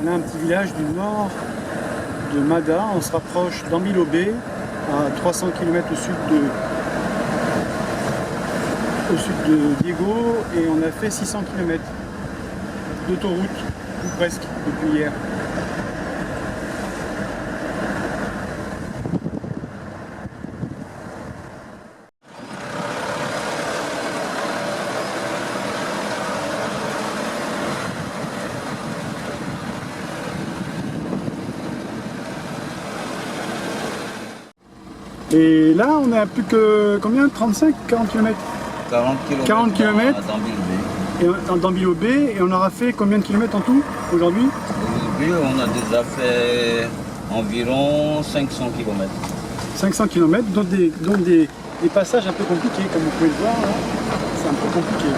Là, un petit village du nord de Mada. On se rapproche d'Ambilobé, à 300 km au sud de Diego, et on a fait 600 km d'autoroute, ou presque, depuis hier. Et là, on a plus que combien? 35, 40 km? 40 km dans Bilobé, et on aura fait combien de kilomètres en tout aujourd'hui? Aujourd'hui, on a déjà fait environ 500 km. 500 km, dont des passages un peu compliqués, comme vous pouvez le voir là. C'est un peu compliqué.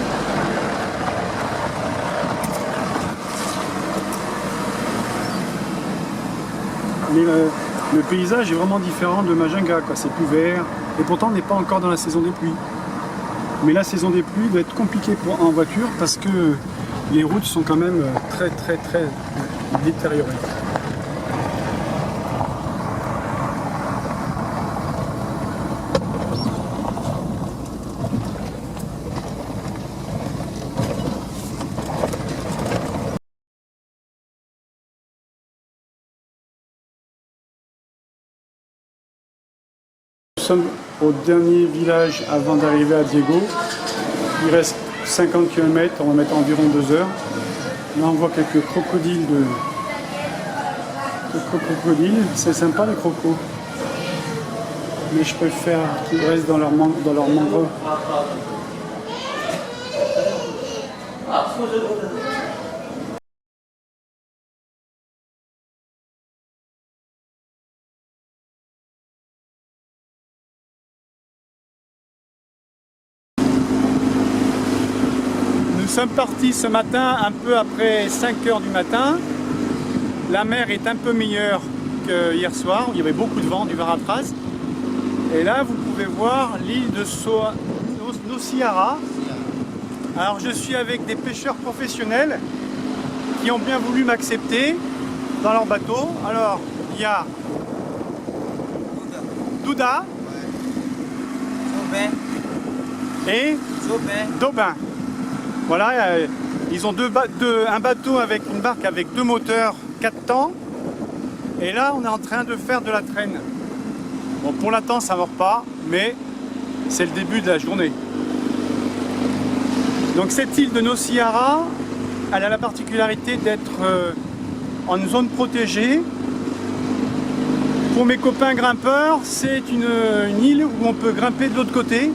Mais le paysage est vraiment différent de Majinga, quoi. C'est plus vert, et pourtant on n'est pas encore dans la saison des pluies. Mais la saison des pluies va être compliquée en voiture parce que les routes sont quand même très détériorées. Nous sommes au dernier village avant d'arriver à Diego. Il reste 50 km, on va mettre environ 2 heures. Là on voit quelques crocodiles c'est sympa les crocos. Mais je préfère qu'ils restent dans leur mangrove. Nous sommes partis ce matin un peu après 5 h du matin. La mer est un peu meilleure que hier soir, il y avait beaucoup de vent, du Varatraz. Et là vous pouvez voir l'île de Nociara. Alors je suis avec des pêcheurs professionnels qui ont bien voulu m'accepter dans leur bateau. Alors il y a Douda et Daubin. Voilà, ils ont un bateau avec une barque avec 2 moteurs 4 temps. Et là, on est en train de faire de la traîne. Bon, pour l'instant, ça ne mord pas, mais c'est le début de la journée. Donc cette île de Nociara, elle a la particularité d'être en zone protégée. Pour mes copains grimpeurs, c'est une île où on peut grimper de l'autre côté.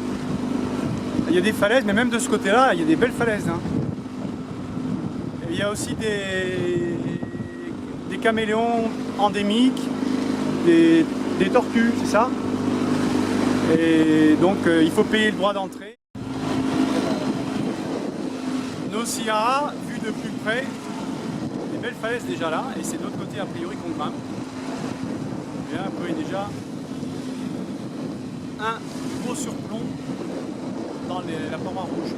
Il y a des falaises, mais même de ce côté-là, il y a des belles falaises. Hein. Il y a aussi des caméléons endémiques, des tortues, c'est ça? Et donc il faut payer le droit d'entrée. Nociara, vu de plus près, des belles falaises déjà là, et c'est de l'autre côté a priori qu'on grimpe. Et là, vous voyez déjà un gros surplomb dans la paroi rouge.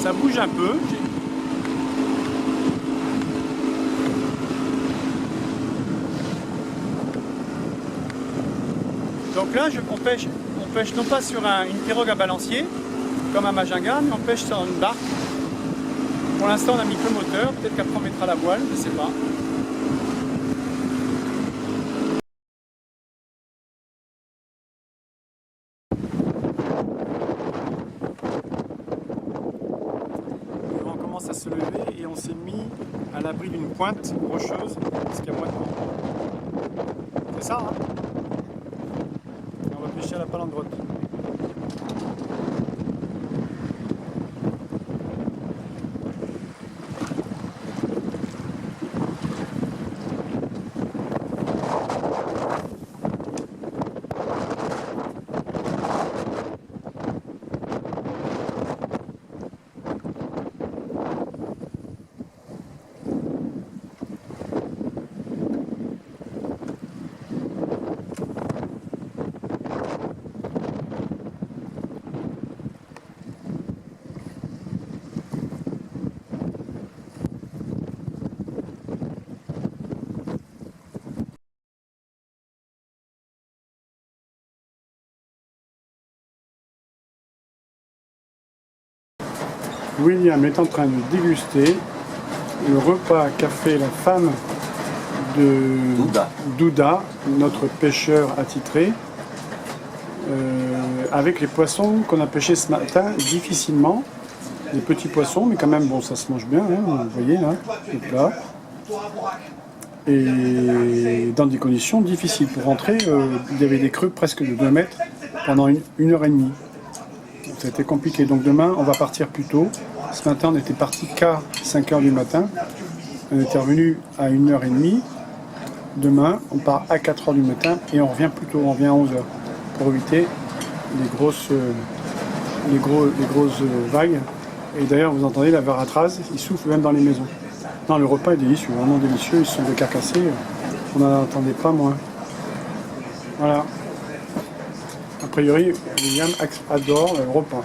Ça bouge un peu. Donc là, on pêche non pas sur une pirogue à balancier, comme à Majinga, mais on pêche sur une barque. Pour l'instant, on a mis que le moteur, peut-être qu'après on mettra la voile, je ne sais pas. On commence à se lever et on s'est mis à l'abri d'une pointe rocheuse, parce qu'il y a moins de vent. C'est ça, hein? Et on va pêcher à la palandrotte. William est en train de déguster le repas qu'a fait la femme de Douda, notre pêcheur attitré, avec les poissons qu'on a pêchés ce matin difficilement. Des petits poissons, mais quand même, bon, ça se mange bien, hein, vous voyez là, le plat. Et dans des conditions difficiles. Pour rentrer, il y avait des creux presque de 2 mètres pendant une heure et demie. Ça a été compliqué. Donc demain, on va partir plus tôt. Ce matin, on était parti qu'à 5 h du matin. On était revenu à 1h30. Demain, on part à 4 h du matin et on revient plus tôt, on revient à 11 h pour éviter les grosses vagues. Et d'ailleurs, vous entendez la varatraz, il souffle même dans les maisons. Non, le repas est délicieux, vraiment délicieux, ils sont décarcassés, on n'en entendait pas moins. Voilà. A priori, William adore le repas.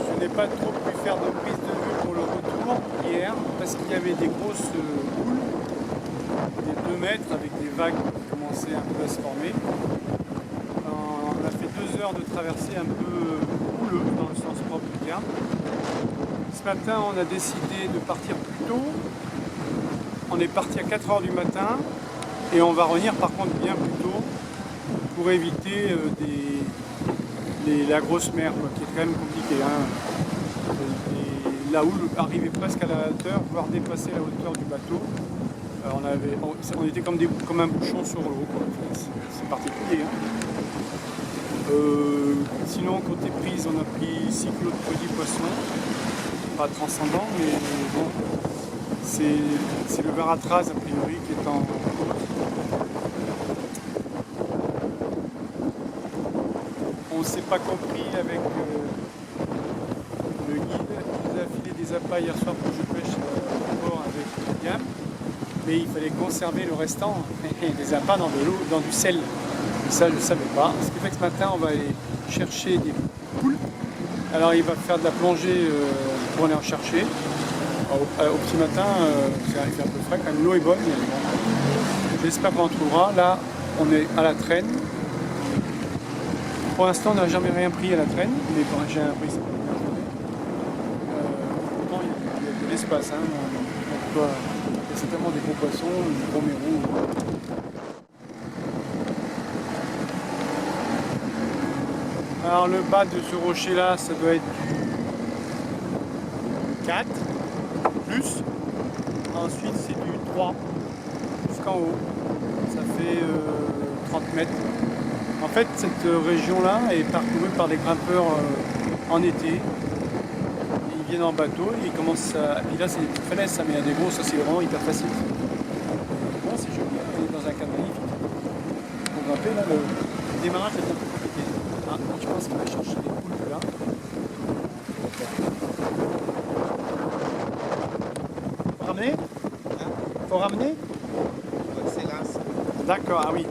Je n'ai pas trop pu faire de prise de vue pour le retour hier parce qu'il y avait des grosses houles, des 2 mètres avec des vagues qui commençaient un peu à se former. On a fait 2 heures de traversée un peu houleux dans le sens propre du terme. Ce matin, on a décidé de partir plus tôt. On est parti à 4 h du matin et on va revenir par contre bien plus tôt pour éviter la grosse mer, quoi, qui est quand même compliquée. Hein. Et la houle arrivait presque à la hauteur, voire dépasser la hauteur du bateau. On était comme un bouchon sur l'eau. C'est particulier. Hein. Sinon, côté prise, on a pris 6 kilos de petits poissons. Pas transcendant, mais bon. C'est le varatraz, a priori, qui est en côte. On ne s'est pas compris avec le guide. Il nous a filé des appâts hier soir pour que je pêche au bord avec William. Mais il fallait conserver le restant des appâts dans de l'eau, dans du sel. Et ça, je ne savais pas. Ce qui fait que ce matin, on va aller chercher des poules. Alors, il va faire de la plongée pour aller en chercher. Au petit matin, il fait un peu frais, quand même l'eau est bonne. J'espère qu'on en trouvera. Là, on est à la traîne. Pour l'instant, on n'a jamais rien pris à la traîne, mais quand j'ai un prix, ça peut bien jouer. Pourtant, il y a de l'espace. Hein, il y a certainement des gros poissons, des gros mérous. Alors, le bas de ce rocher-là, ça doit être du 4. Plus. Ensuite, c'est du 3 jusqu'en haut. Ça fait 30 mètres. En fait, cette région-là est parcourue par des grimpeurs en été. Ils viennent en bateau et ils commencent à... Et là, c'est des petites falaises, ça, mais il y a des gros, ça c'est vraiment hyper facile. Bon, c'est joli, on est dans un cadre magnifique. Pour grimper, là, le démarrage est un peu compliqué. Ah, donc je pense qu'il va chercher des poules là. Faut ramener ? Faut ramener ? C'est là. D'accord, ah oui.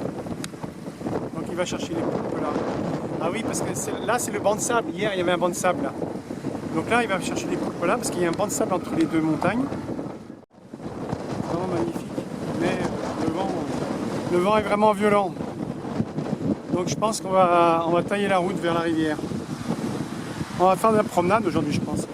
Donc il va chercher les poulpes là. Ah oui, parce que là c'est le banc de sable. Hier il y avait un banc de sable là. Donc là il va chercher les poulpes là parce qu'il y a un banc de sable entre les deux montagnes. C'est vraiment magnifique. Mais le vent est vraiment violent. Donc je pense qu'on va tailler la route vers la rivière. On va faire de la promenade aujourd'hui je pense.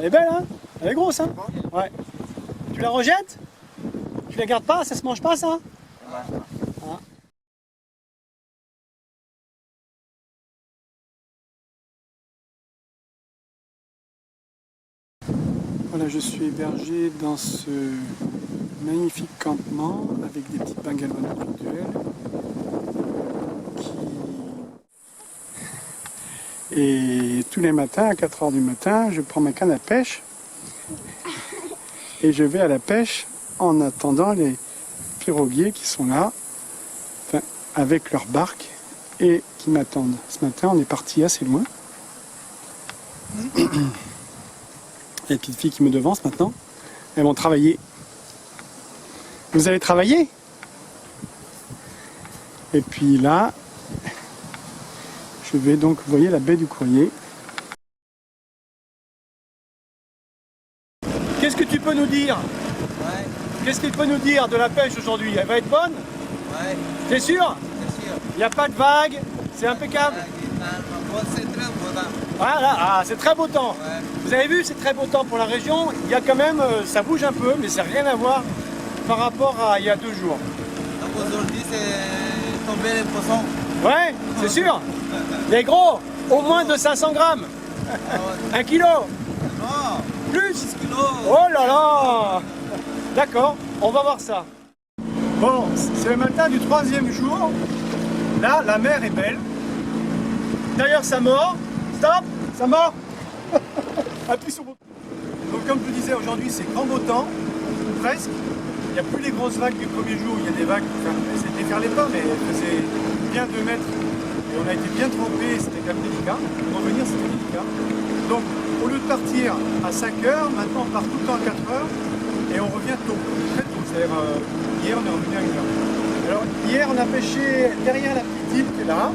Elle est belle, hein? Elle est grosse, hein? Ouais. Tu la rejettes? Tu la gardes pas? Ça se mange pas, ça? Ah. Voilà, je suis hébergé dans ce magnifique campement avec des petites bungalows individuels. Et tous les matins, à 4 h du matin, je prends ma canne à pêche et je vais à la pêche en attendant les piroguiers qui sont là, enfin, avec leur barque et qui m'attendent. Ce matin, on est parti assez loin. Les petites filles qui me devancent maintenant, elles vont travailler. Vous allez travailler? Et puis là, je vais donc, vous voyez, la baie du Courrier. Qu'est-ce que tu peux nous dire? Ouais, Qu'est-ce qu'il peut nous dire de la pêche aujourd'hui? Elle va être bonne? ouais, T'es sûr? c'est sûr. Il n'y a pas de vagues? C'est impeccable? C'est très beau temps. Voilà, ah, c'est très beau temps. Ouais. Vous avez vu, c'est très beau temps pour la région. Il y a quand même, ça bouge un peu, mais ça n'a rien à voir par rapport à il y a 2 jours. Donc aujourd'hui, c'est tombé les poissons. Ouais, c'est sûr. Les gros, au moins de 500 grammes. 1 kilo. Non, Plus. 6 kilos. Oh là là. D'accord, on va voir ça. Bon, c'est le matin du 3e jour. Là, la mer est belle. D'ailleurs, ça mord. Stop, ça mord. Appuie sur le bouton. Donc, comme je vous disais, aujourd'hui, c'est grand beau temps, ou presque. Il n'y a plus les grosses vagues du premier jour. Il y a des vagues, enfin, elles ne déferlaient pas, mais elles faisaient bien 2 mètres. Et on a été bien trempés, c'était quand même délicat. Revenir, c'était délicat. Donc, au lieu de partir à 5 h, maintenant on part tout le temps à 4 h et on revient tôt, très tôt. C'est-à-dire, hier, on est revenu à 1 h. Alors, hier, on a pêché derrière la petite île qui est là.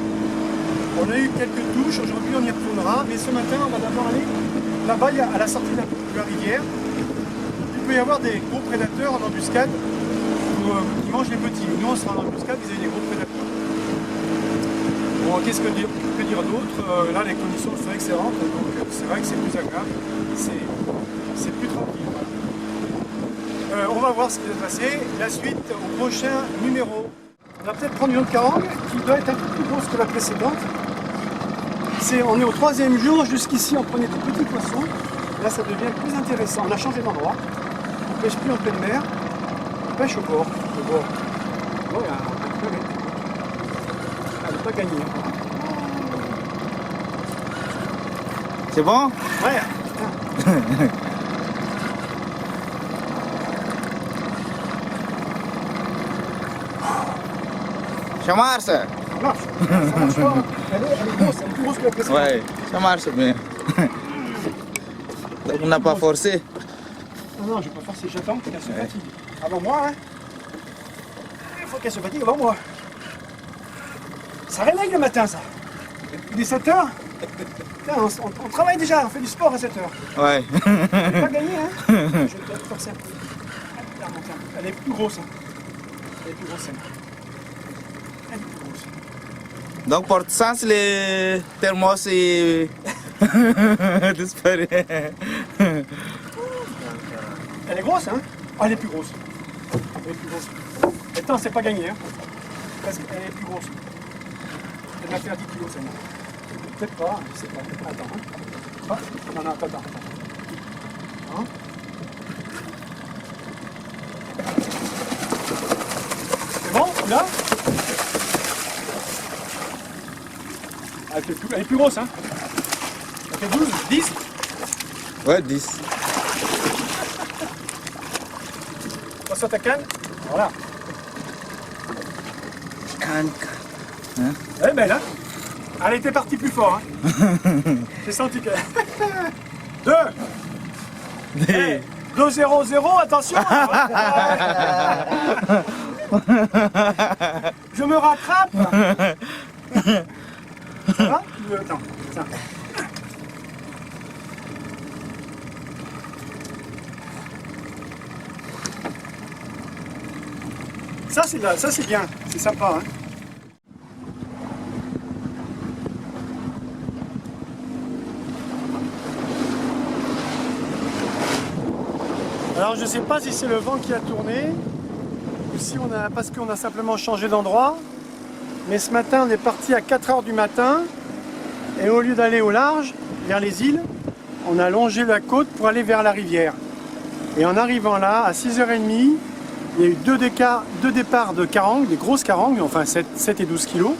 On a eu quelques touches, aujourd'hui on y retournera, mais ce matin on va d'abord aller là-bas, à la sortie de la rivière. Il peut y avoir des gros prédateurs en embuscade qui mangent les petits. Nous on sera en embuscade vis-à-vis des gros prédateurs. Bon, qu'est-ce que dire d'autre? Là les conditions sont excellentes, donc c'est vrai que c'est plus agréable, c'est plus tranquille. On va voir ce qui va se passer. La suite au prochain numéro. On va peut-être prendre une autre carangue qui doit être un peu plus grosse que la précédente. On est au 3e jour, jusqu'ici on prenait de petits poissons. Là ça devient plus intéressant, on a changé d'endroit. On ne pêche plus en pleine mer, on pêche au bord. Au bord. Oh, il y a un crevet. Elle n'est pas gagnée. C'est bon? Ouais, putain. Ça marche? Ça marche. Ça marche pas. Elle est grosse, elle est plus grosse que la précédente. Ouais, ça marche bien. Donc on n'a pas forcé. Non, je ne vais pas forcer, j'attends qu'elle se fatigue. Avant moi, hein. Il faut qu'elle se fatigue avant moi. Ça réveille le matin, ça. Il est 7 h. On travaille déjà, on fait du sport à 7 h. Ouais. Elle n'est pas gagné, hein. Je vais peut-être forcer un peu. Elle est plus grosse. Hein. Elle est plus grosse, celle-là. Elle est plus grosse. Donc pour sens les thermos et disparaît. Elle est grosse, hein. Ah, elle est plus grosse. Elle est plus grosse. Attends, c'est pas gagné, hein. Parce qu'elle est plus grosse. Elle m'a fait 10 kilos, celle-là. Peut-être pas, je sais pas. Attends, hein. Ah, non, attends. Hein? C'est bon, là? Elle est plus grosse, hein. Elle fait 12, 10. Ouais, 10. Passe à ta canne. Voilà. Canne. Elle est belle, hein. Elle était partie plus fort, hein. J'ai senti que... 2 hey, 2-0-0, attention. Je me rattrape. Ça va? Attends, tiens. Ça c'est bien, c'est sympa, hein. Alors je ne sais pas si c'est le vent qui a tourné ou si parce qu'on a simplement changé d'endroit. Mais ce matin on est parti à 4 h du matin et au lieu d'aller au large, vers les îles, on a longé la côte pour aller vers la rivière. Et en arrivant là, à 6 h 30, il y a eu deux départs de carangues, des grosses carangues, enfin 7 et 12 kilos.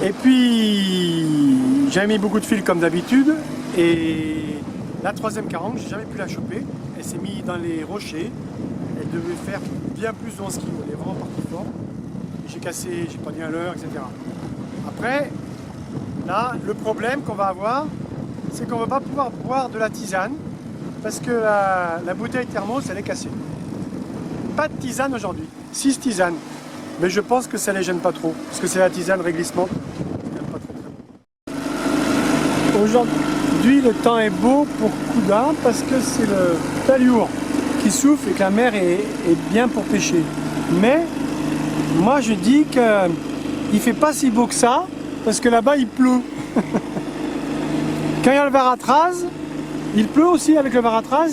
Et puis j'avais mis beaucoup de fil comme d'habitude et la troisième carangue, j'ai jamais pu la choper. Elle s'est mise dans les rochers. Elle devait faire bien plus de 11 kilos. Elle est vraiment partie fort. J'ai cassé, j'ai pas dit à l'heure, etc. Après, là, le problème qu'on va avoir, c'est qu'on ne va pas pouvoir boire de la tisane parce que la bouteille thermos, elle est cassée. Pas de tisane aujourd'hui, 6 tisanes. Mais je pense que ça les gêne pas trop, parce que c'est la tisane réglissement. Aujourd'hui, le temps est beau pour Kouda parce que c'est le Taliour qui souffle et que la mer est bien pour pêcher. Mais moi je dis qu'il ne fait pas si beau que ça parce que là-bas il pleut. Quand il y a le Varatraz, il pleut aussi avec le Varatraz.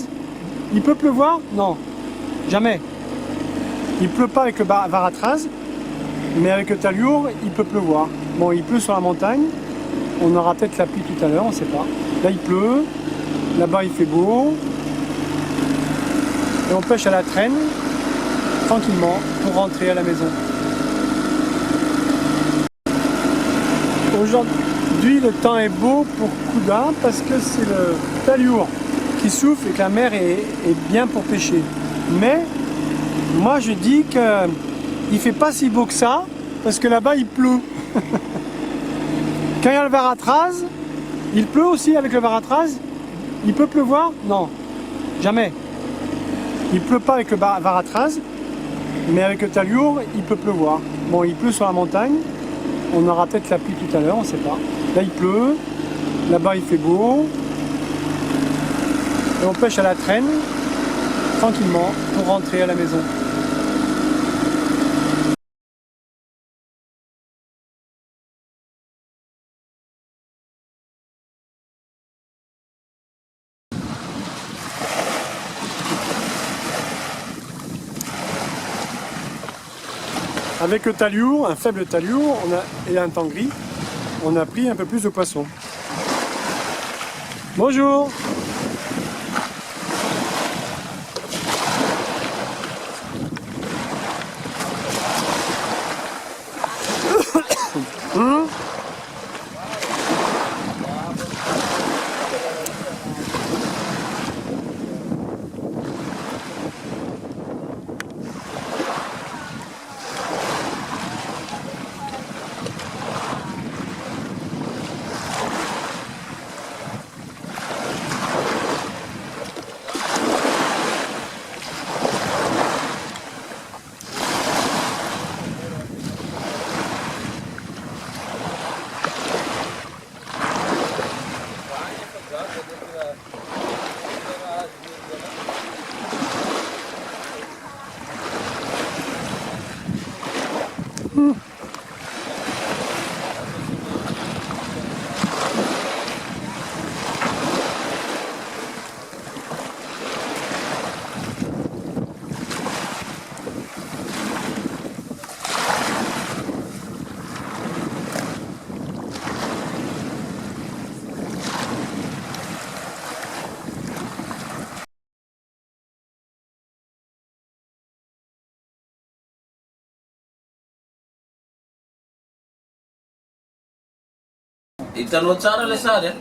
Il peut pleuvoir? Non, jamais. Il pleut pas avec le Varatraz, mais avec le Taliour, il peut pleuvoir. Bon, il pleut sur la montagne. On aura peut-être la pluie tout à l'heure, on ne sait pas. Là, il pleut. Là-bas, il fait beau. Et on pêche à la traîne, tranquillement, pour rentrer à la maison. Aujourd'hui, le temps est beau pour Kouda parce que c'est le Taliour qui souffle et que la mer est bien pour pêcher. Mais moi, je dis qu'il ne fait pas si beau que ça parce que là-bas, il pleut. Quand il y a le Varatraz, il pleut aussi avec le Varatraz. Il peut pleuvoir? Non, jamais. Il pleut pas avec le Varatraz, mais avec le Taliour, il peut pleuvoir. Bon, il pleut sur la montagne. On aura peut-être la pluie tout à l'heure, on ne sait pas. Là, il pleut. Là-bas, il fait beau. Et on pêche à la traîne, tranquillement, pour rentrer à la maison. Avec le Taliour, un faible Taliour et un temps gris, on a pris un peu plus de poissons. Bonjour.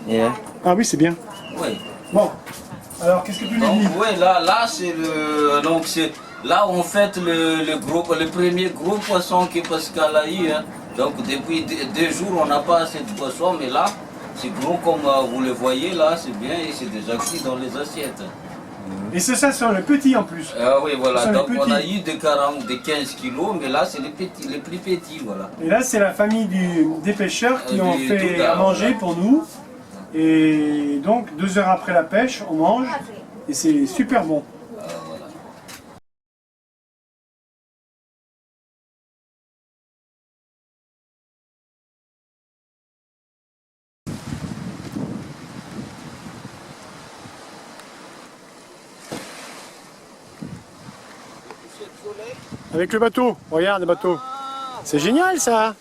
Yeah. Ah oui, c'est bien. Oui. Bon, alors qu'est-ce que tu nous dis? Oui, là c'est le. Donc c'est. Là on fait le premier gros poisson que Pascal a eu. Hein. Donc depuis 2 jours on n'a pas assez de poisson, mais là c'est gros comme vous le voyez là, c'est bien et c'est déjà cuit dans les assiettes. Et c'est ça sur le petit en plus. Ah oui, voilà, donc on a petits. eu des 40, des 15 kilos, mais là c'est les petits, les plus petits, voilà. Et là, c'est la famille des pêcheurs qui ont Du fait Touda, à manger voilà. pour nous. Et donc, 2 heures après la pêche, on mange. Et c'est super bon. Voilà. Avec le bateau, regarde le bateau. Ah, C'est génial ça.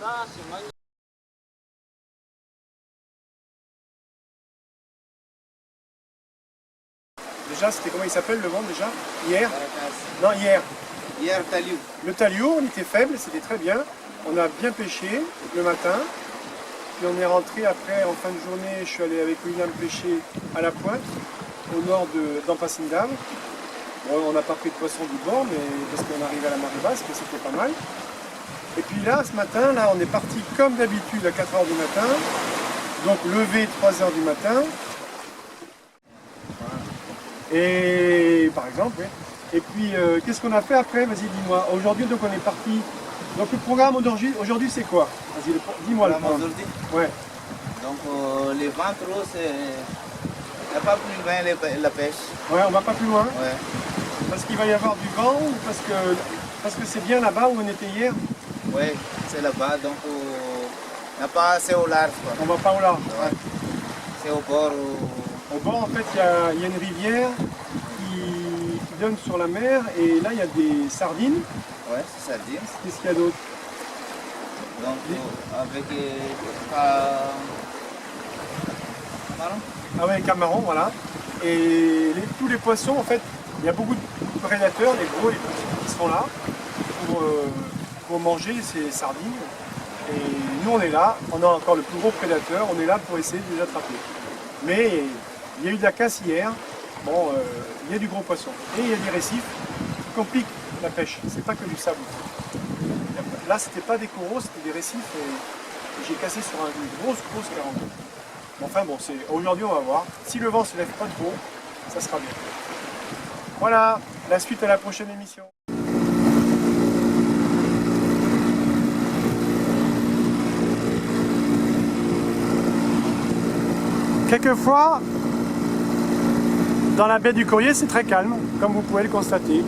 ça, c'est magnifique. Déjà, c'était comment il s'appelle le vent déjà? Hier? Non, hier. Hier, Taliou. Le talio, on était faible, c'était très bien. On a bien pêché le matin. Puis on est rentré après, en fin de journée, je suis allé avec William pêcher à la pointe, au nord d'Ampasindam. Bon, on n'a pas pris de poisson du bord, mais parce qu'on arrive à la marée basse, mais c'était pas mal. Et puis là, ce matin, là, on est parti comme d'habitude à 4 h du matin. Donc levé 3 h du matin. Et par exemple, oui. Et puis, qu'est-ce qu'on a fait après? Vas-y, dis-moi. Aujourd'hui, donc on est parti. Donc le programme aujourd'hui, c'est quoi? Vas-y, dis-moi le programme. Aujourd'hui. Ouais. Donc, les vents trop, c'est. Il n'y a pas plus loin la pêche. Ouais, on va pas plus loin. Ouais. Parce qu'il va y avoir du vent ou parce que c'est bien là-bas où on était hier? Ouais, c'est là-bas. Donc, il n'y a pas assez au large. Quoi. On va pas au large. Ouais. C'est au bord. Au bord, en fait, il y a une rivière qui donne sur la mer et là, il y a des sardines. Ouais, c'est sardine. Qu'est-ce qu'il y a d'autre? Donc, avec marron. Ah ouais, camarons, voilà. Et tous les poissons, en fait, il y a beaucoup de prédateurs, les gros, les petits, qui sont là pour manger ces sardines. Et nous, on est là, on a encore le plus gros prédateur, on est là pour essayer de les attraper. Mais il y a eu de la casse hier, bon, il y a du gros poisson. Et il y a des récifs qui compliquent la pêche, c'est pas que du sable. Là, c'était pas des coraux, c'était des récifs et j'ai cassé sur une grosse carangue. Enfin bon, aujourd'hui on va voir. Si le vent se lève pas trop, ça sera bien. Voilà, la suite à la prochaine émission. Quelquefois, dans la baie du Courrier, c'est très calme, comme vous pouvez le constater.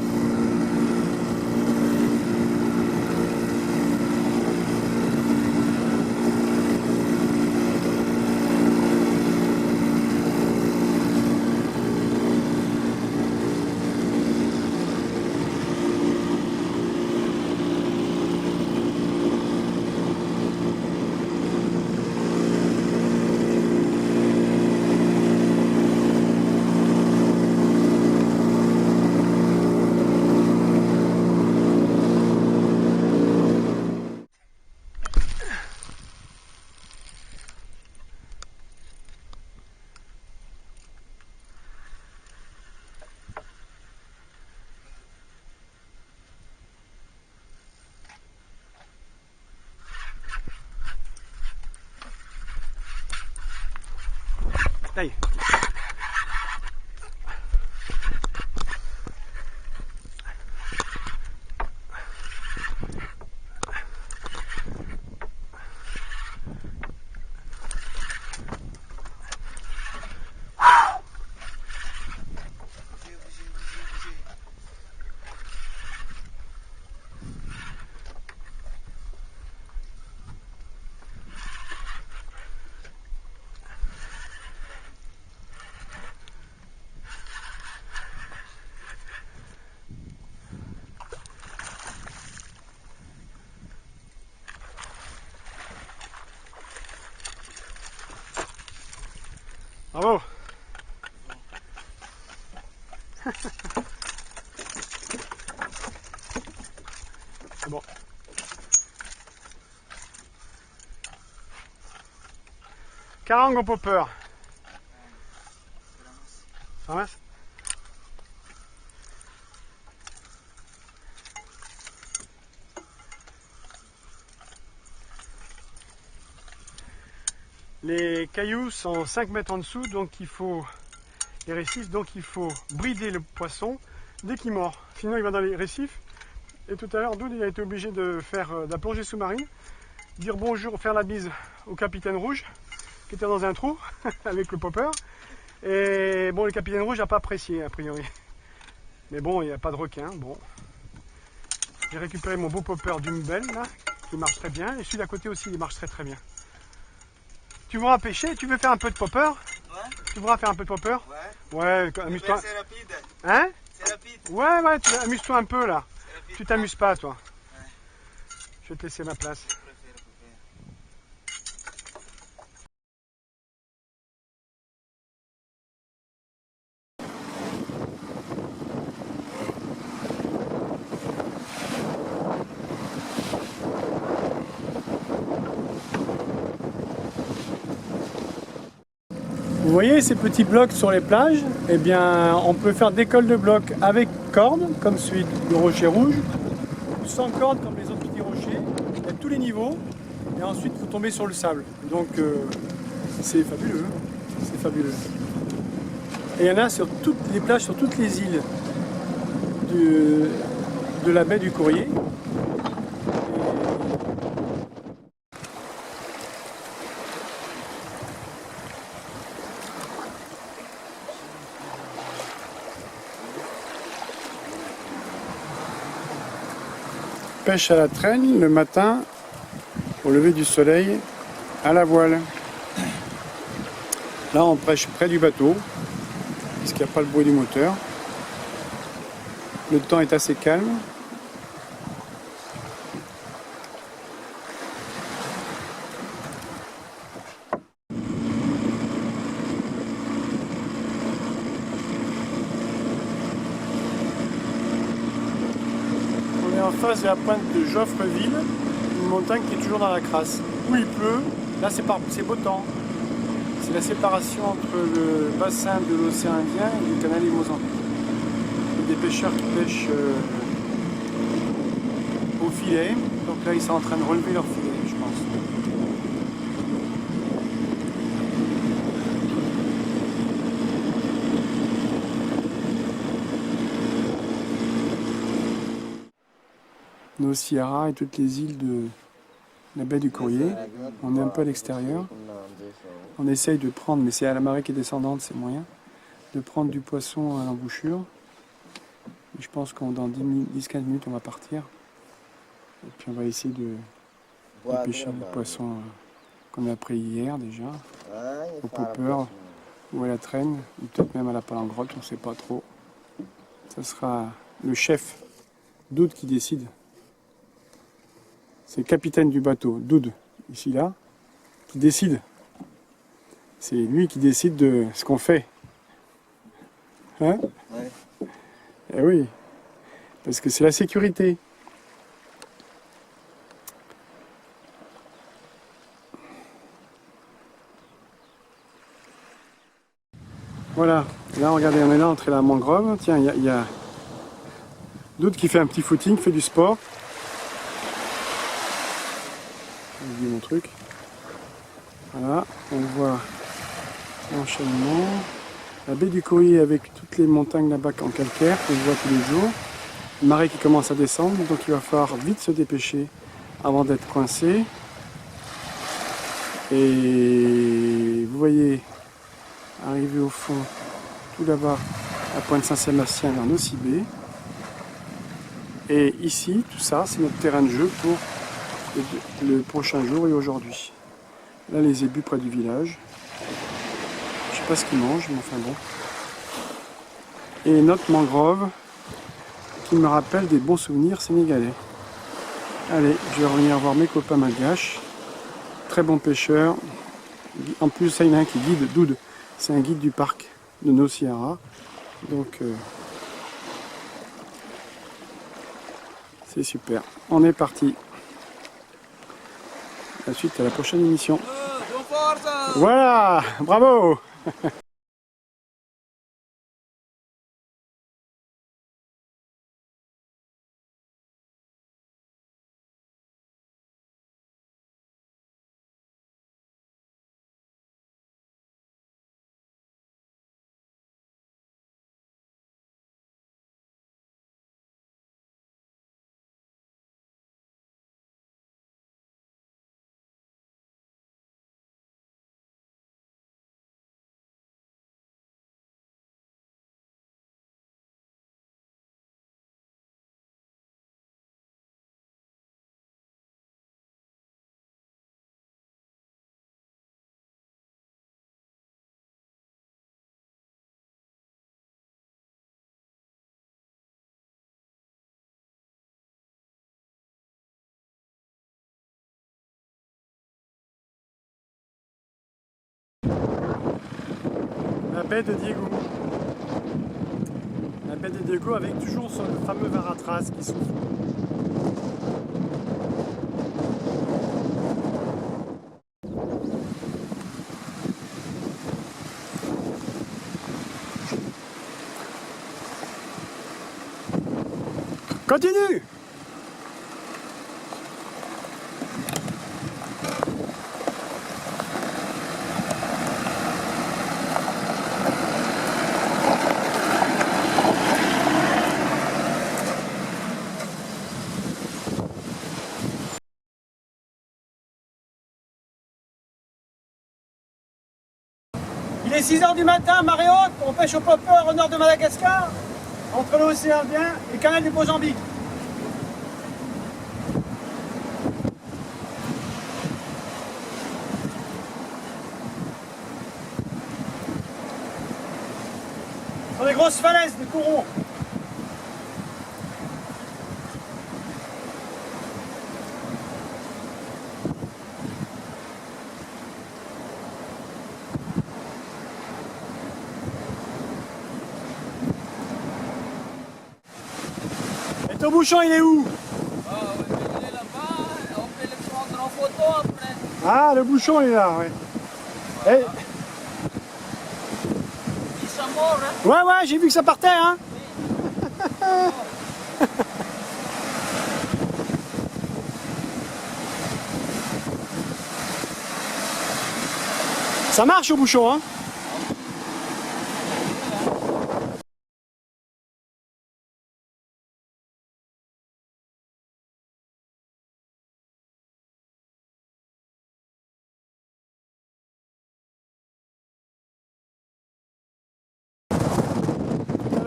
Allez. Bravo. C'est bon. Carangue au popper. Ça ramasse? Les cailloux sont 5 mètres en dessous, donc il faut les récifs, donc il faut brider le poisson dès qu'il mord. Sinon il va dans les récifs. Et tout à l'heure, Doud il a été obligé de faire de la plongée sous-marine, dire bonjour, faire la bise au capitaine rouge, qui était dans un trou avec le popper. Et bon, le capitaine rouge n'a pas apprécié a priori. Mais bon, il n'y a pas de requin. Bon, j'ai récupéré mon beau popper d'Umbel là, qui marche très bien. Et celui d'à côté aussi, il marche très bien. Tu voudras pêcher? Tu veux faire un peu de popper? Ouais. Tu voudras faire un peu de popper? Ouais. Ouais, amuse-toi. C'est rapide. Hein? C'est rapide. Ouais, amuse-toi un peu là. Tu t'amuses pas, toi? Je vais te laisser ma place. Vous voyez ces petits blocs sur les plages? Eh bien, on peut faire des cols de blocs avec corde, comme celui du rocher rouge, ou sans corde, comme les autres petits rochers. Il y a tous les niveaux, et ensuite vous tombez sur le sable. Donc, c'est fabuleux, c'est fabuleux. Et il y en a sur toutes les plages, sur toutes les îles de la baie du Courrier. Pêche à la traîne le matin au lever du soleil à la voile. Là on pêche près du bateau parce qu'il n'y a pas le bruit du moteur. Le temps est assez calme. On est en face de la pointe de Joffreville, une montagne qui est toujours dans la crasse. Où il pleut, là c'est beau temps. C'est la séparation entre le bassin de l'océan Indien et du canal du Mozambique. Il y a des pêcheurs qui pêchent au filet, donc là ils sont en train de relever leur filet, je pense. Nos Sierra et toutes les îles de la baie du Courrier. On est un peu à l'extérieur. On essaye de prendre, mais c'est à la marée qui est descendante, c'est moyen, de prendre du poisson à l'embouchure. Je pense que dans 10-15 minutes, on va partir. Et puis on va essayer de pêcher le poisson qu'on a pris hier déjà, au popper, ou à la traîne, ou peut-être même à la palangrotte, on ne sait pas trop. Ça sera le chef, Doud, qui décide. C'est le capitaine du bateau, Doud, ici là, qui décide. C'est lui qui décide de ce qu'on fait. Hein? Ouais. Eh oui, parce que c'est la sécurité. Voilà, là regardez, on est là entre la mangrove. Tiens, il y a Doud qui fait un petit footing, fait du sport. J'ai vu mon truc. Voilà, on voit l'enchaînement. La baie du Courrier avec toutes les montagnes là-bas en calcaire qu'on voit tous les jours. Une marée qui commence à descendre, donc il va falloir vite se dépêcher avant d'être coincé. Et vous voyez arriver au fond, tout là-bas, à Pointe Saint-Sébastien dans Nosy-Be. Et ici, tout ça, c'est notre terrain de jeu pour le prochain jour et aujourd'hui. Là, les zébus près du village. Je sais pas ce qu'ils mangent, mais enfin bon. Et notre mangrove qui me rappelle des bons souvenirs sénégalais. Allez, je vais revenir voir mes copains malgaches. Très bons pêcheurs. En plus, il y en a un qui guide, Doud. C'est un guide du parc de Nos Sierra. Donc, c'est super. On est parti. La suite à la prochaine émission. Voilà, bravo. baie de Diego. La baie de Diego avec toujours son fameux Varatras qui souffle. Continue! Il est 6 h du matin, marée haute, on pêche au popper au nord de Madagascar, entre l'océan Indien et le canal du Mozambique. Sur les grosses falaises des coraux. Et ton bouchon, il est où? Ah, oui, il est là-bas, on peut le prendre en photo après. Ah, le bouchon, il est là, ouais. Eh, Ils sont morts, hein? ouais, ouais, j'ai vu que ça partait, hein. Ça marche au bouchon, hein.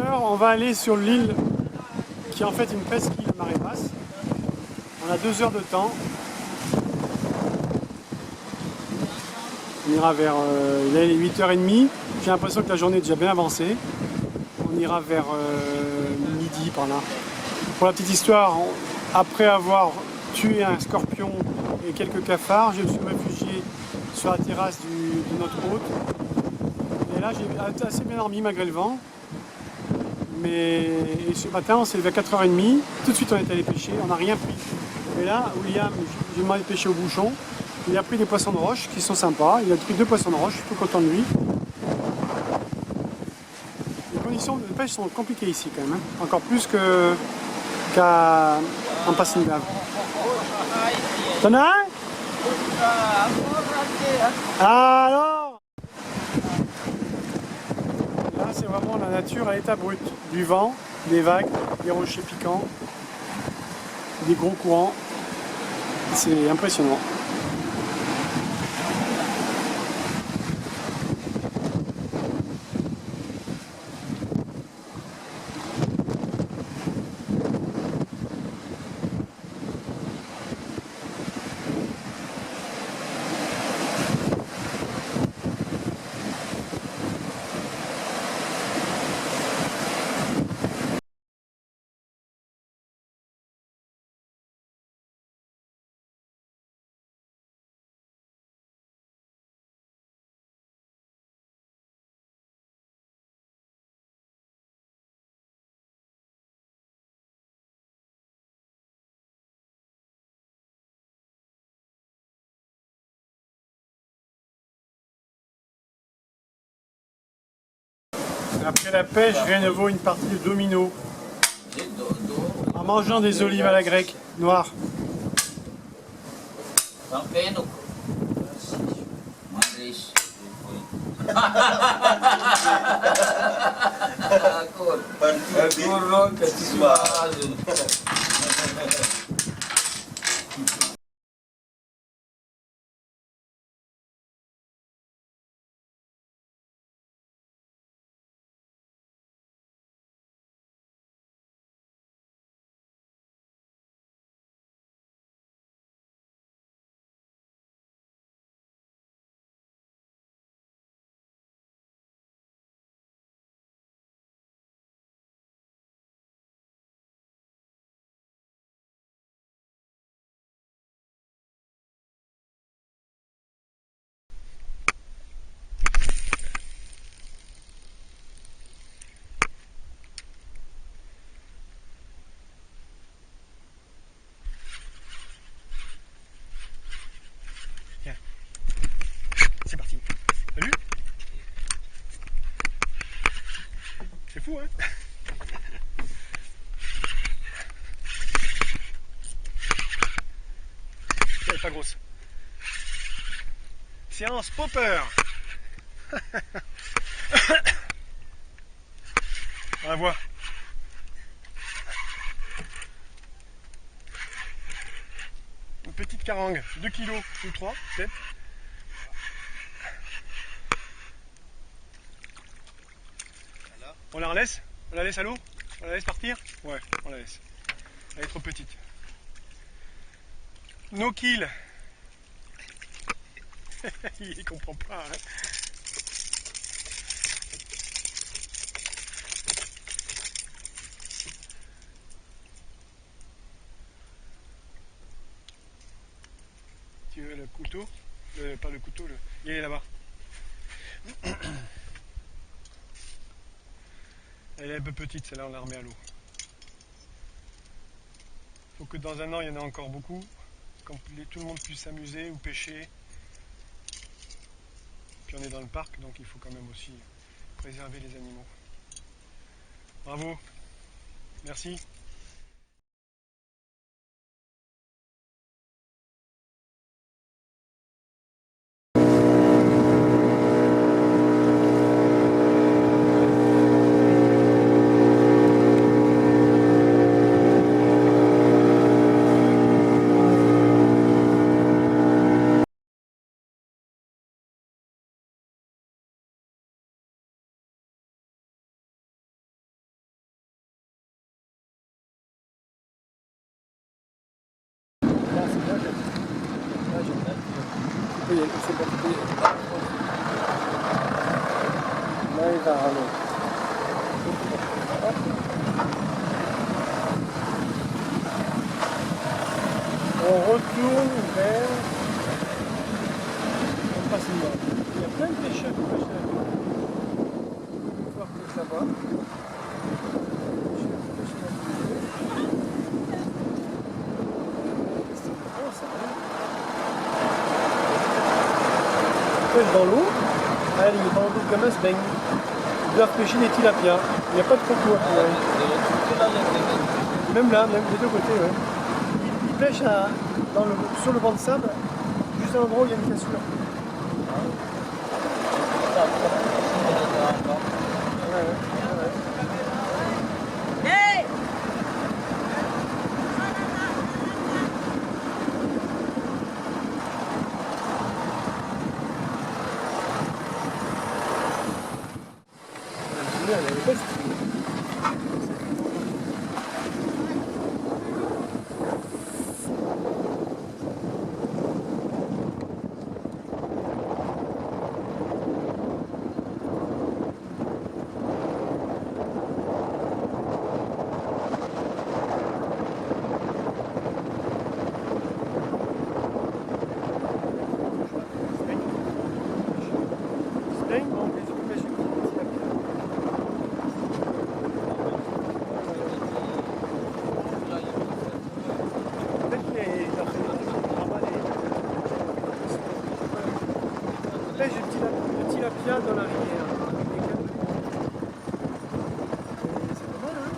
Alors, on va aller sur l'île qui est en fait une presqu'île de marée basse. On a 2 heures de temps. On ira vers il est 8h30. J'ai l'impression que la journée est déjà bien avancée. On ira vers midi par là. Pour la petite histoire, après avoir tué un scorpion et quelques cafards, je me suis réfugié sur la terrasse de notre hôte. Et là, j'ai assez bien dormi malgré le vent. Mais ce matin, on s'est levé à 4h30. Tout de suite, on est allé pêcher. On n'a rien pris. Et là, William, j'ai demandé de pêcher au bouchon. Il a pris des poissons de roche qui sont sympas. Il a pris 2 poissons de roche. Je suis tout content de lui. Les conditions de pêche sont compliquées ici quand même. Hein. Encore plus qu'en Passingave. T'en as un? Ah, alors là, c'est vraiment la nature à l'état brut. Du vent, des vagues, des rochers piquants, des gros courants. C'est impressionnant. Après la pêche, rien ne vaut une partie de domino. En mangeant des olives à la grecque, noires. Pampeno. Madris. Ancora. Ancora, che si coup, hein. Elle est pas grosse. Séance popper. On la voit. Une petite carangue, 2 kilos ou 3 peut-être. On la relaisse? On la laisse à l'eau? On la laisse partir? Ouais, on la laisse. Elle est trop petite. No kill. Il comprend pas. Hein. Tu veux le couteau? Pas le couteau, il est là-bas. Elle est un peu petite, celle-là, on la remet à l'eau. Faut que dans un an, il y en ait encore beaucoup, quand tout le monde puisse s'amuser ou pêcher. Puis on est dans le parc, donc il faut quand même aussi préserver les animaux. Bravo, merci. On retourne vers... On passe là. Il y a plein de pêcheurs qui pêchent là. On va voir que ça va. Dans l'eau, allez, pendant que les gamins se baignent, ils doivent pêcher des tilapias. Il n'y a pas de concours. Même là, même des deux côtés, ouais. Ils pêchent sur le banc de sable, juste à l'endroit où il y a une cassure. Elle est belle. Le tilapia dans la rivière. C'est pas mal, hein?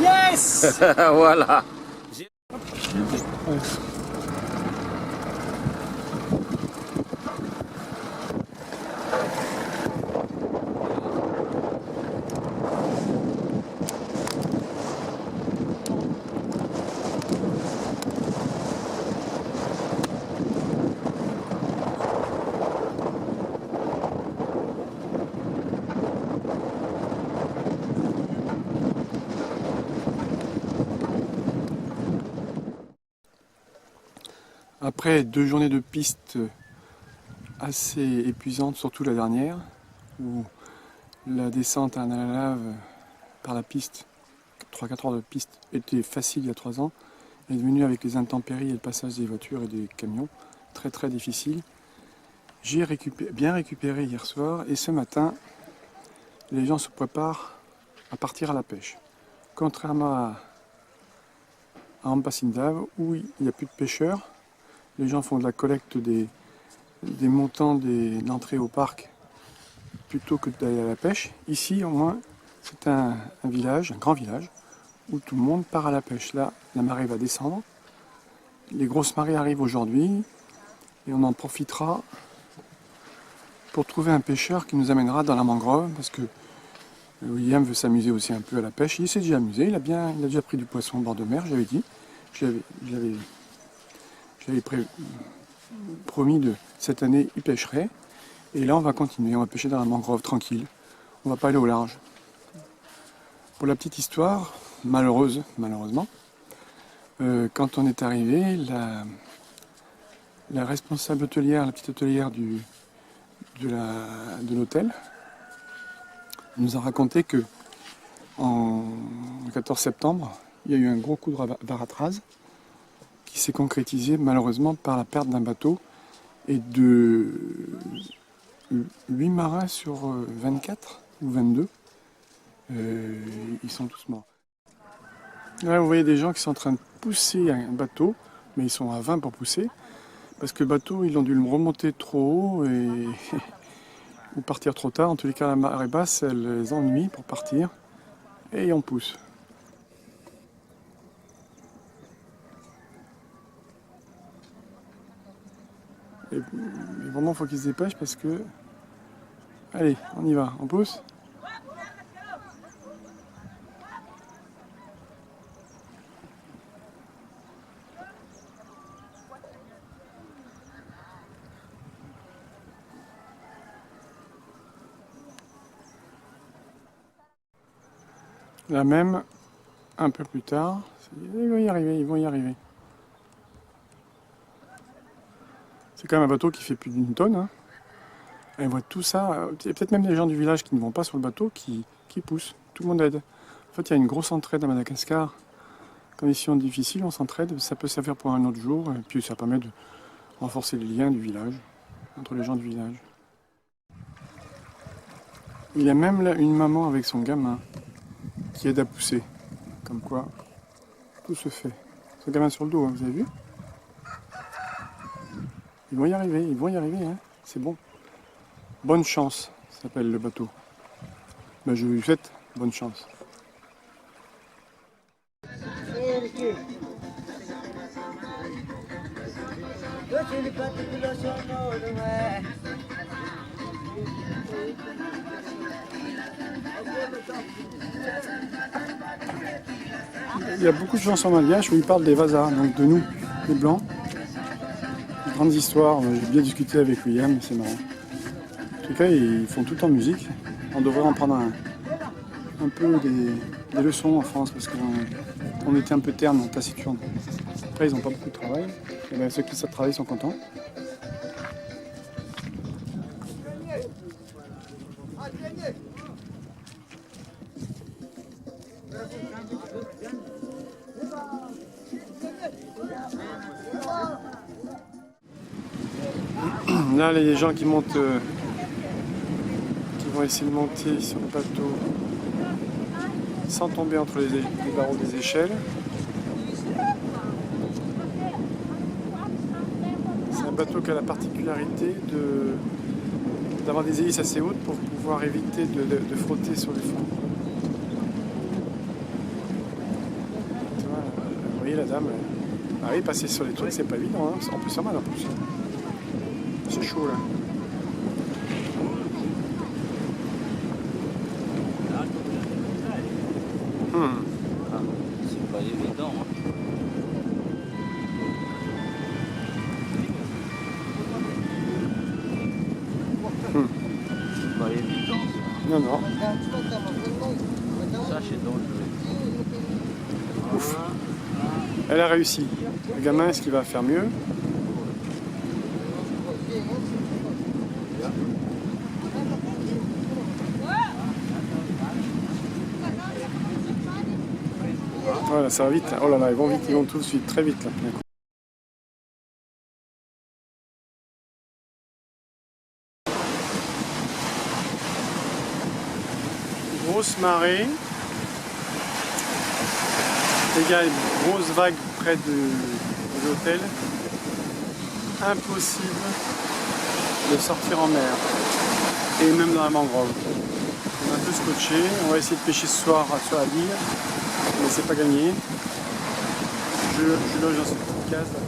Yes! Voilà. Après 2 journées de piste assez épuisantes, surtout la dernière, où la descente à Analalave par la piste, 3-4 heures de piste, était facile il y a 3 ans, est devenue avec les intempéries et le passage des voitures et des camions très très difficile. J'ai bien récupéré hier soir et ce matin, les gens se préparent à partir à la pêche. Contrairement à Ampasindav où il n'y a plus de pêcheurs, les gens font de la collecte des montants d'entrée au parc plutôt que d'aller à la pêche. Ici, au moins, c'est un village, un grand village, où tout le monde part à la pêche. Là, la marée va descendre. Les grosses marées arrivent aujourd'hui et on en profitera pour trouver un pêcheur qui nous amènera dans la mangrove parce que William veut s'amuser aussi un peu à la pêche. Il s'est déjà amusé, il a déjà pris du poisson au bord de mer, j'avais dit. J'avais promis de cette année il pêcherait. Et là on va continuer, on va pêcher dans la mangrove tranquille. On va pas aller au large. Pour la petite histoire, malheureusement, quand on est arrivé, la responsable hôtelière, la petite hôtelière de l'hôtel, nous a raconté que en 14 septembre, il y a eu un gros coup de varatraz qui s'est concrétisé malheureusement par la perte d'un bateau et de 8 marins sur 24 ou 22. Ils sont tous morts. Là, vous voyez des gens qui sont en train de pousser un bateau, mais ils sont à 20 pour pousser, parce que le bateau, ils ont dû le remonter trop haut ou partir trop tard. En tous les cas, la marée basse, elle les ennuie pour partir, et on pousse. Et vraiment, il faut qu'ils se dépêchent parce que... Allez, on y va, on pousse. Là même, un peu plus tard, ils vont y arriver. C'est quand même un bateau qui fait plus d'1 tonne. Hein. Et on voit tout ça. Il y a peut-être même des gens du village qui ne vont pas sur le bateau qui poussent. Tout le monde aide. En fait, il y a une grosse entraide à Madagascar. Conditions difficiles, on s'entraide. Ça peut servir pour un autre jour. Et puis ça permet de renforcer les liens du village, entre les gens du village. Il y a même là une maman avec son gamin qui aide à pousser. Comme quoi, tout se fait. Son gamin sur le dos, hein, vous avez vu? Ils vont y arriver, hein. C'est bon. Bonne chance, s'appelle le bateau. Ben, je lui souhaite bonne chance. Il y a beaucoup de chansons malgaches où ils parlent des Vasas, donc de nous, les Blancs. Des grandes histoires, j'ai bien discuté avec William, c'est marrant. En tout cas, ils font tout en musique. On devrait en prendre un peu des leçons en France, parce qu'on était un peu terne, taciturne. Après, ils n'ont pas beaucoup de travail. Et bien, ceux qui savent travailler sont contents. Là, les gens qui montent, qui vont essayer de monter sur le bateau sans tomber entre les barreaux des échelles. C'est un bateau qui a la particularité d'avoir des hélices assez hautes pour pouvoir éviter de frotter sur les fonds. Vous voyez la dame, ah oui, passer sur les trucs, c'est pas évident, hein. On peut se faire mal en plus. C'est chaud là. C'est pas évident. Hein. C'est pas évident. Non, non. Ça, c'est dangereux. Ouf. Elle a réussi. Le gamin, est-ce qu'il va faire mieux? Voilà, ça va vite. Oh là là, ils vont vite, ils vont tout de suite, très vite là. D'un coup. Grosse marée. Les gars, une grosse vague près de l'hôtel. Impossible de sortir en mer. Et même dans la mangrove. On est un peu scotché. On va essayer de pêcher ce soir sur la ville. Mais c'est pas gagné. Je loge dans cette petite case là-bas.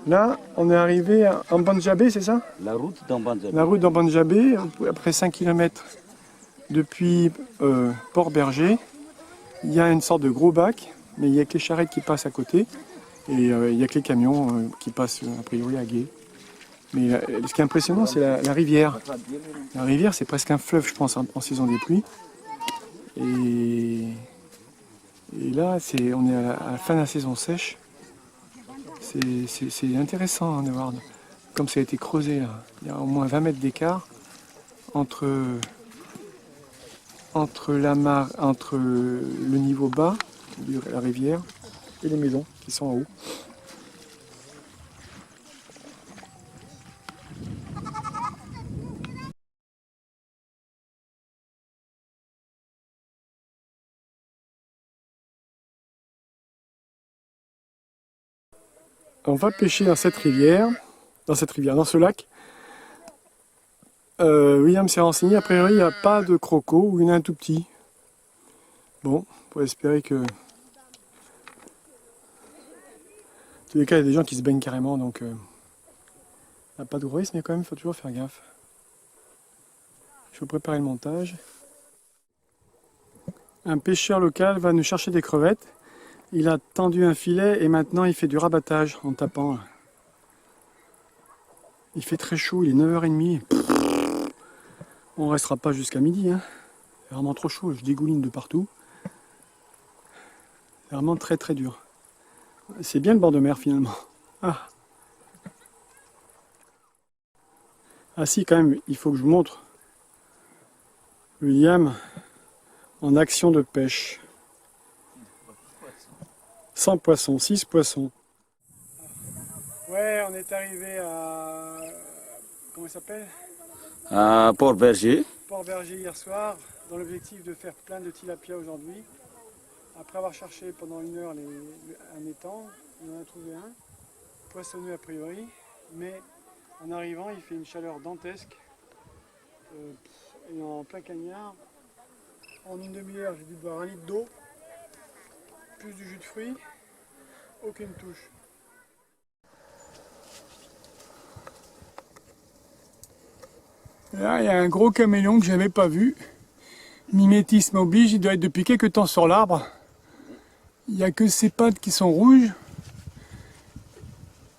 Là, on est arrivé en Bandjabé, c'est ça? La route d'Ambandjabé. La route d'Ambandjabé, après 5 km depuis Port-Berger, il y a une sorte de gros bac, mais il n'y a que les charrettes qui passent à côté, et il n'y a que les camions qui passent a priori à Gué. Mais ce qui est impressionnant, c'est la rivière. La rivière, c'est presque un fleuve, je pense, en saison des pluies. Et là, on est à la fin de la saison sèche. C'est intéressant de voir comme ça a été creusé là. Il y a au moins 20 mètres d'écart entre le niveau bas de la rivière et les maisons qui sont en haut. On va pêcher dans cette rivière, dans ce lac. William s'est renseigné, a priori il n'y a pas de croco, ou il y en a un tout petit. Bon, on va espérer que... En tous les cas, il y a des gens qui se baignent carrément, donc il n'y a pas de gros risque, mais quand même il faut toujours faire gaffe. Je vais préparer le montage. Un pêcheur local va nous chercher des crevettes. Il a tendu un filet et maintenant il fait du rabattage en tapant. Il fait très chaud, il est 9h30. On ne restera pas jusqu'à midi. Hein. C'est vraiment trop chaud, je dégouline de partout. C'est vraiment très très dur. C'est bien le bord de mer finalement. Ah si, quand même, il faut que je vous montre William en action de pêche. 100 poissons, 6 poissons. Ouais, on est arrivé à... Comment il s'appelle? À Port-Berger. Port-Berger hier soir, dans l'objectif de faire plein de tilapia aujourd'hui. Après avoir cherché pendant 1 heure un étang, on en a trouvé un, poissonneux a priori, mais en arrivant il fait une chaleur dantesque. Et en plein cagnard, en une demi-heure j'ai dû boire 1 litre d'eau, plus du jus de fruits, aucune touche. Là, il y a un gros caméléon que je n'avais pas vu. Mimétisme oblige, il doit être depuis quelques temps sur l'arbre. Il n'y a que ses pattes qui sont rouges.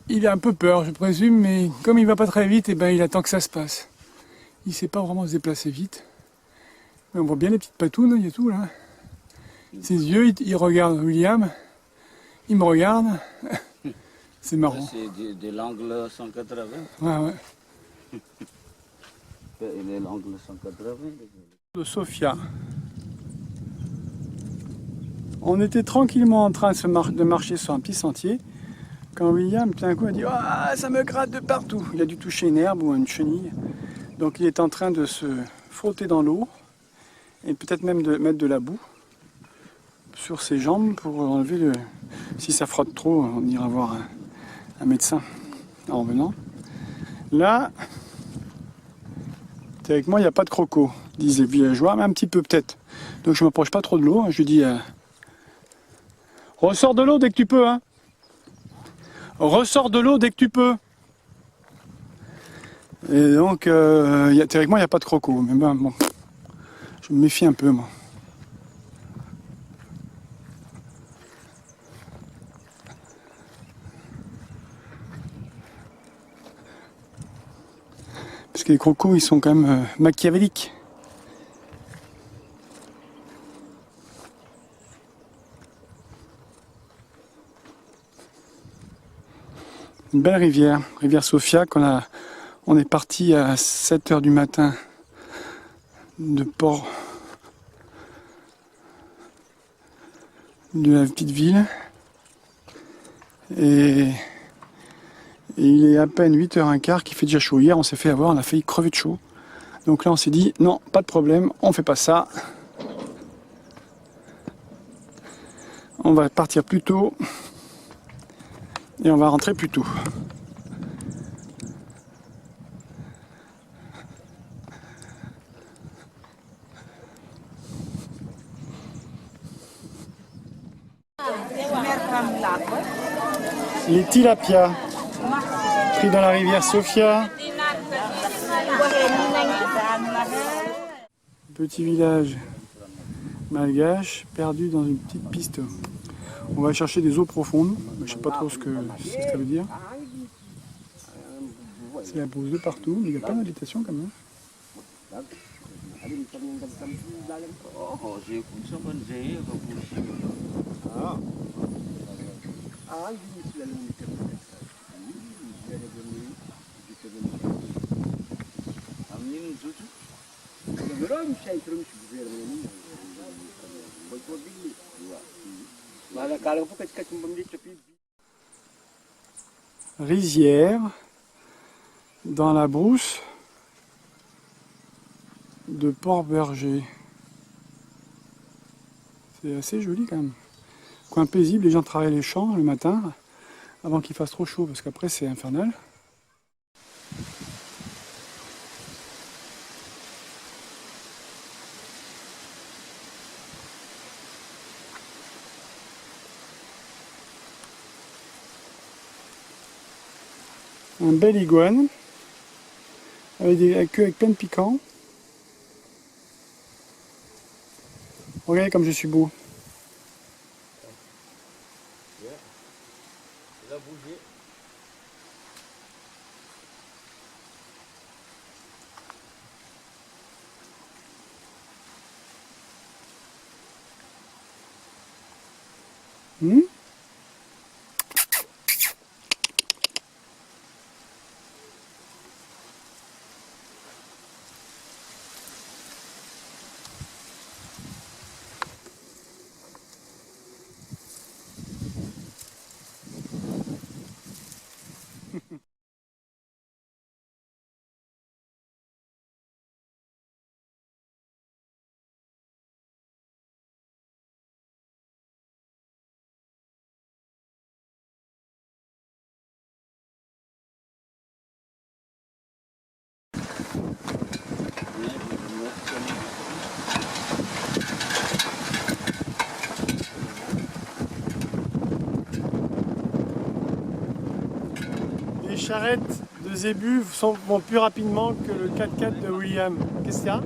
Il a un peu peur, je présume, mais comme il va pas très vite, eh ben, il attend que ça se passe. Il ne sait pas vraiment se déplacer vite. Mais on voit bien les petites patounes, il y a tout là. Ses yeux, il regarde William. Il me regarde. C'est marrant. C'est de l'angle 180. Ouais, ouais. Il est l'angle 180. De Sofia. On était tranquillement en train de marcher sur un petit sentier quand William, tout d'un coup, a dit « Ah, ça me gratte de partout !» Il a dû toucher une herbe ou une chenille. Donc il est en train de se frotter dans l'eau et peut-être même de mettre de la boue sur ses jambes pour enlever le... Si ça frotte trop, on ira voir un médecin en revenant. Là, théoriquement, il n'y a pas de croco, disent les villageois, mais un petit peu peut-être. Donc je ne m'approche pas trop de l'eau. Je lui dis ressors de l'eau dès que tu peux. Hein. Ressors de l'eau dès que tu peux. Et donc, théoriquement, il n'y a pas de croco. Mais ben, bon, je me méfie un peu, moi. Parce que les crocos, ils sont quand même machiavéliques. Une belle rivière, rivière Sofia, on est parti à 7 h du matin de port de la petite ville. Et il est à peine 8h15 qu'il fait déjà chaud. Hier on s'est fait avoir, on a failli crever de chaud. Donc là on s'est dit non, pas de problème, on fait pas ça. On va partir plus tôt et on va rentrer plus tôt. Les tilapias pris dans la rivière Sofia. Petit village malgache perdu dans une petite piste. On va chercher des eaux profondes. Je ne sais pas trop ce que ça veut dire. C'est la brousse de partout, mais il y a pas d'habitation quand même. Rizière dans la brousse de Port-Berger. C'est assez joli quand même. Coin paisible, les gens travaillent les champs le matin avant qu'il fasse trop chaud parce qu'après c'est infernal. Un bel iguane avec la queue avec plein de piquants. Regardez comme je suis beau. Il a bougé. Les charrettes de Zébu vont plus rapidement que le 4x4 de William. Qu'est-ce qu'il y a?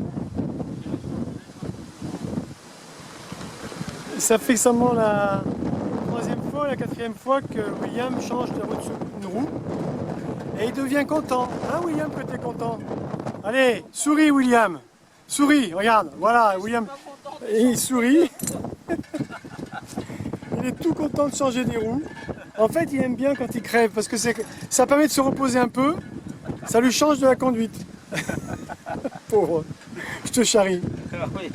Ça fait seulement la troisième fois, la quatrième fois que William change de roue. Et il devient content. Hein William, que t'es content? Allez, souris William. Souris, regarde. Voilà, William. Et il sourit. Il est tout content de changer des roues. En fait, il aime bien quand il crève parce que ça permet de se reposer un peu. Ça lui change de la conduite. Pauvre. Je te charrie. Ah oui.